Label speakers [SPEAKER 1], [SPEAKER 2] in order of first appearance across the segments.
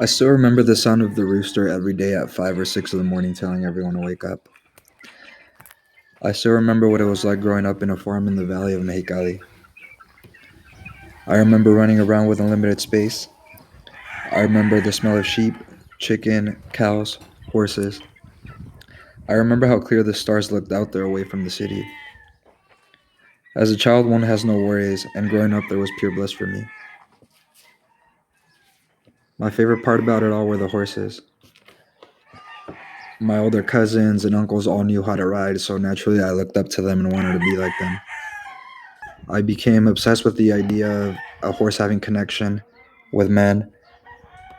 [SPEAKER 1] I still remember the sound of the rooster every day at 5 or 6 in the morning telling everyone to wake up. I still remember what it was like growing up in a farm in the valley of Mexicali. I remember running around with unlimited space. I remember the smell of sheep, chicken, cows, horses. I remember how clear the stars looked out there away from the city. As a child, one has no worries, and growing up there was pure bliss for me. My favorite part about it all were the horses. My older cousins and uncles all knew how to ride, so naturally I looked up to them and wanted to be like them. I became obsessed with the idea of a horse having connection with men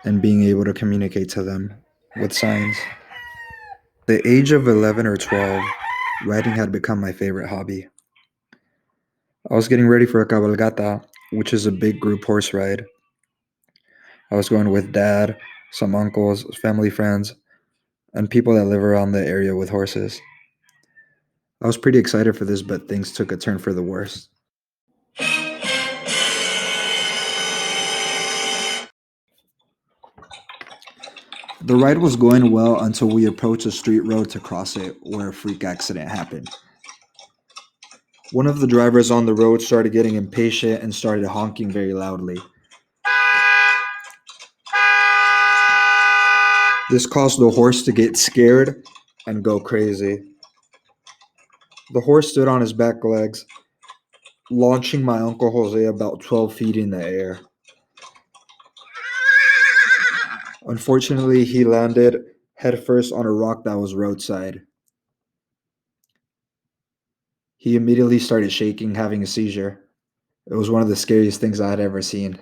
[SPEAKER 1] and being able to communicate to them with signs. At the age of 11 or 12, riding had become my favorite hobby. I was getting ready for a cabalgata, which is a big group horse ride. I was going with dad, some uncles, family friends, and people that live around the area with horses. I was pretty excited for this, but things took a turn for the worse. The ride was going well until we approached a street road to cross it, where a freak accident happened. One of the drivers on the road started getting impatient and started honking very loudly. This caused the horse to get scared and go crazy. The horse stood on his back legs, launching my Uncle Jose about 12 feet in the air. Unfortunately, he landed headfirst on a rock that was roadside. He immediately started shaking, having a seizure. It was one of the scariest things I had ever seen.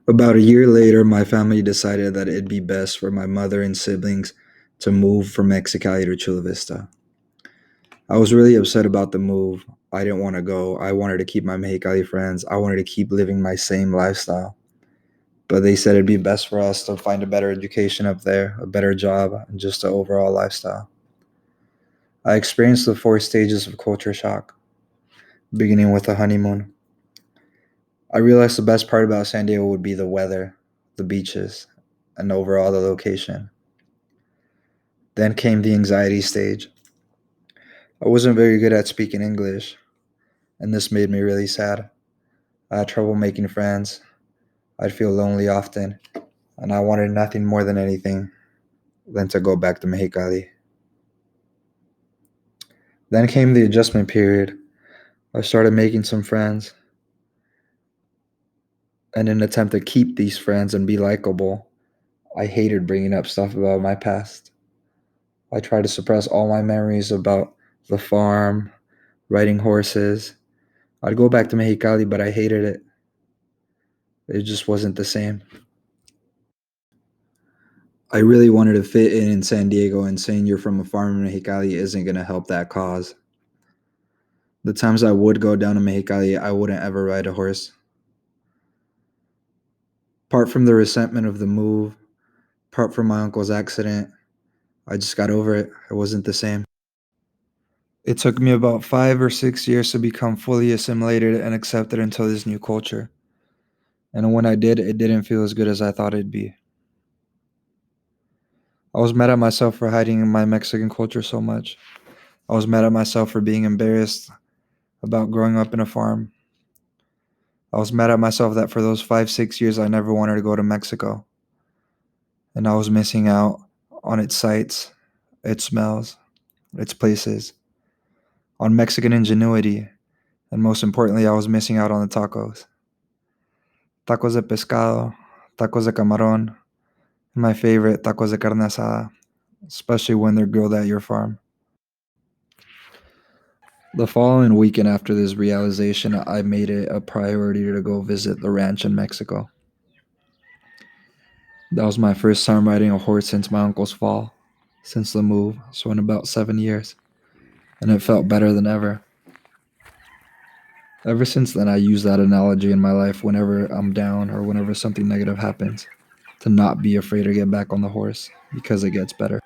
[SPEAKER 1] About a year later, my family decided that it'd be best for my mother and siblings to move from Mexicali to Chula Vista. I was really upset about the move. I didn't want to go. I wanted to keep my Mexicali friends. I wanted to keep living my same lifestyle. But they said it'd be best for us to find a better education up there, a better job, and just an overall lifestyle. I experienced the 4 stages of culture shock, beginning with a honeymoon. I realized the best part about San Diego would be the weather, the beaches, and overall the location. Then came the anxiety stage. I wasn't very good at speaking English, and this made me really sad. I had trouble making friends. I'd feel lonely often, and I wanted nothing more than anything than to go back to Mexicali. Then came the adjustment period. I started making some friends. In an attempt to keep these friends and be likable, I hated bringing up stuff about my past. I tried to suppress all my memories about the farm, riding horses. I'd go back to Mexicali, but I hated it. It just wasn't the same. I really wanted to fit in San Diego, and saying you're from a farm in Mexicali isn't going to help that cause. The times I would go down to Mexicali, I wouldn't ever ride a horse. Apart from the resentment of the move, apart from my uncle's accident, I just got over it. It wasn't the same. It took me about 5 or 6 years to become fully assimilated and accepted into this new culture. And when I did, it didn't feel as good as I thought it'd be. I was mad at myself for hiding my Mexican culture so much. I was mad at myself for being embarrassed about growing up in a farm. I was mad at myself that for those 5, 6 years I never wanted to go to Mexico. And I was missing out on its sights, its smells, its places, on Mexican ingenuity, and most importantly, I was missing out on the tacos. Tacos de pescado, tacos de camarón, and my favorite, tacos de carne asada, especially when they're grilled at your farm. The following weekend after this realization, I made it a priority to go visit the ranch in Mexico. That was my first time riding a horse since my uncle's fall, since the move, so in about 7 years, and it felt better than ever. Ever since then, I use that analogy in my life whenever I'm down or whenever something negative happens, to not be afraid to get back on the horse, because it gets better.